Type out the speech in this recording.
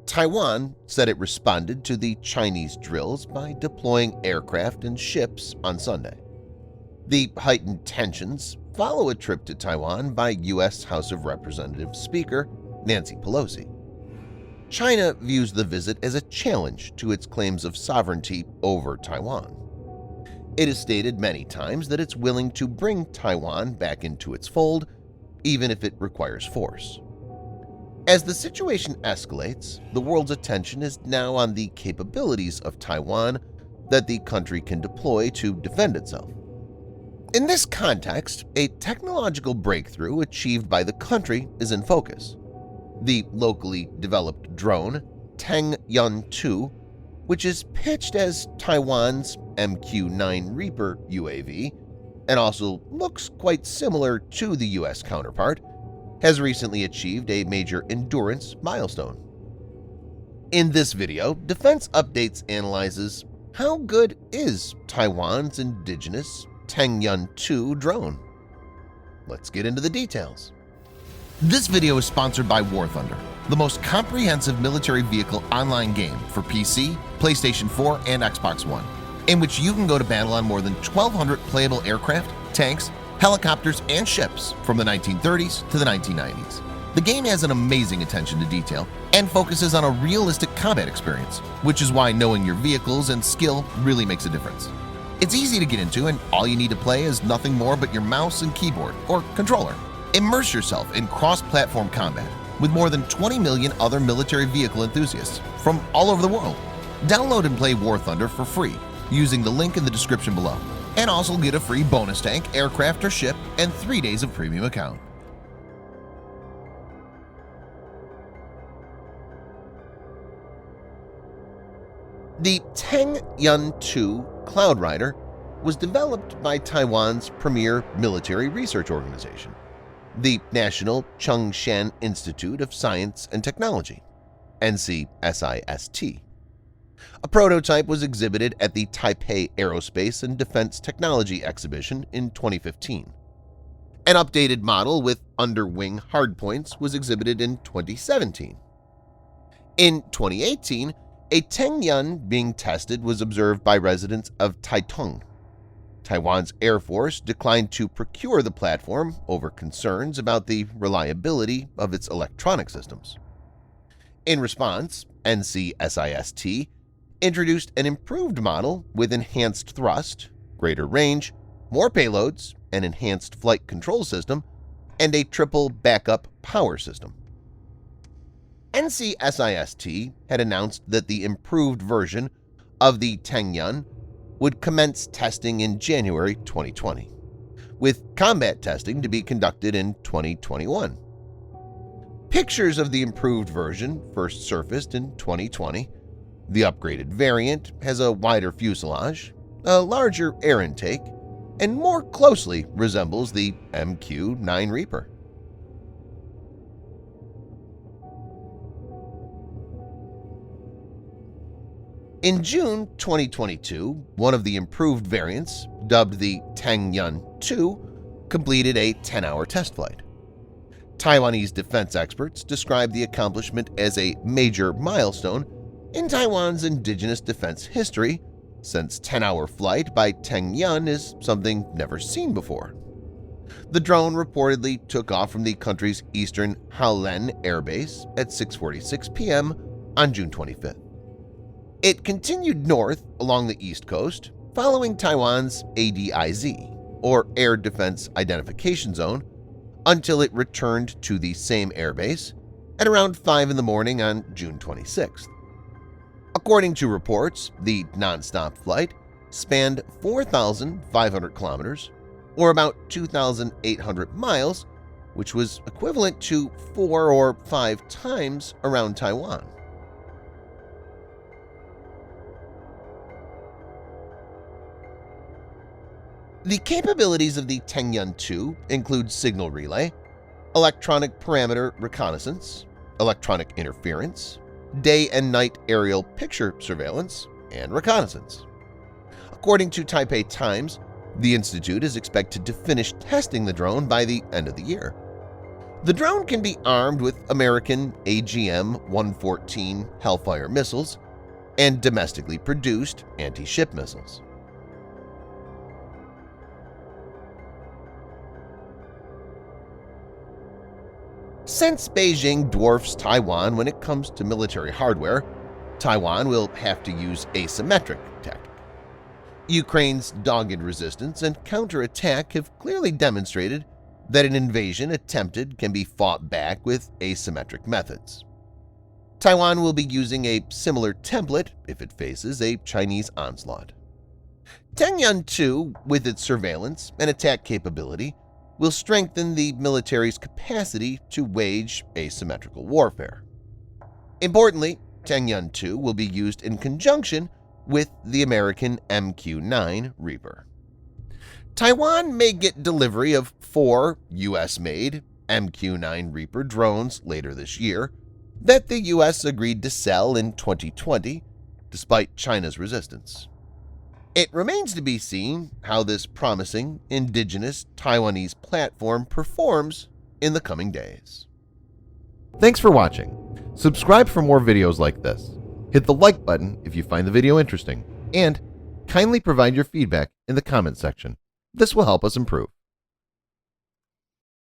Taiwan said it responded to the Chinese drills by deploying aircraft and ships on Sunday. The heightened tensions follow a trip to Taiwan by U.S. House of Representatives Speaker Nancy Pelosi. China views the visit as a challenge to its claims of sovereignty over Taiwan. It has stated many times that it's willing to bring Taiwan back into its fold, even if it requires force. As the situation escalates, the world's attention is now on the capabilities of Taiwan that the country can deploy to defend itself. In this context, a technological breakthrough achieved by the country is in focus. The locally developed drone, Tengyun-2, which is pitched as Taiwan's MQ-9 Reaper UAV and also looks quite similar to the U.S. counterpart, has recently achieved a major endurance milestone. In this video, Defense Updates analyzes how good is Taiwan's indigenous Tengyun-2 drone. Let's get into the details. This video is sponsored by War Thunder, the most comprehensive military vehicle online game for PC, PlayStation 4, and Xbox One, in which you can go to battle on more than 1,200 playable aircraft, tanks, helicopters, and ships from the 1930s to the 1990s. The game has an amazing attention to detail and focuses on a realistic combat experience, which is why knowing your vehicles and skill really makes a difference. It's easy to get into, and all you need to play is nothing more but your mouse and keyboard or controller. Immerse yourself in cross-platform combat with more than 20 million other military vehicle enthusiasts from all over the world. Download and play War Thunder for free using the link in the description below, and also get a free bonus tank, aircraft, or ship, and 3 days of premium account. The Tengyun-2 Cloud Rider was developed by Taiwan's premier military research organization, the National Chung-Shan Institute of Science and Technology, NCSIST. A prototype was exhibited at the Taipei Aerospace and Defense Technology Exhibition in 2015. An updated model with underwing hardpoints was exhibited in 2017. In 2018, a Tengyun being tested was observed by residents of Taitung. Taiwan's Air Force declined to procure the platform over concerns about the reliability of its electronic systems. In response, NCSIST introduced an improved model with enhanced thrust, greater range, more payloads, an enhanced flight control system, and a triple backup power system. NCSIST had announced that the improved version of the Tengyun would commence testing in January 2020, with combat testing to be conducted in 2021. Pictures of the improved version first surfaced in 2020. The upgraded variant has a wider fuselage, a larger air intake, and more closely resembles the MQ-9 Reaper. In June 2022, one of the improved variants, dubbed the Tengyun-2, completed a 10-hour test flight. Taiwanese defense experts described the accomplishment as a major milestone in Taiwan's indigenous defense history, since 10-hour flight by Tengyun is something never seen before. The drone reportedly took off from the country's eastern Haolin Air Base at 6:46 p.m. on June 25th. It continued north along the east coast, following Taiwan's ADIZ, or Air Defense Identification Zone, until it returned to the same airbase at around 5 in the morning on June 26th. According to reports, the nonstop flight spanned 4,500 kilometers, or about 2,800 miles, which was equivalent to 4 or 5 times around Taiwan. The capabilities of the Tengyun-2 include signal relay, electronic parameter reconnaissance, electronic interference, day and night aerial picture surveillance, and reconnaissance. According to Taipei Times, the institute is expected to finish testing the drone by the end of the year. The drone can be armed with American AGM-114 Hellfire missiles and domestically produced anti-ship missiles. Since Beijing dwarfs Taiwan when it comes to military hardware, Taiwan will have to use asymmetric tactic. Ukraine's dogged resistance and counterattack have clearly demonstrated that an invasion attempted can be fought back with asymmetric methods. Taiwan will be using a similar template if it faces a Chinese onslaught. Tengyun-2, with its surveillance and attack capability, will strengthen the military's capacity to wage asymmetrical warfare. Importantly, Tengyun-2 will be used in conjunction with the American MQ-9 Reaper. Taiwan may get delivery of 4 US-made MQ-9 Reaper drones later this year that the US agreed to sell in 2020 despite China's resistance. It remains to be seen how this promising indigenous Taiwanese platform performs in the coming days. Thanks for watching. Subscribe for more videos like this. Hit the like button if you find the video interesting, and kindly provide your feedback in the comment section. This will help us improve.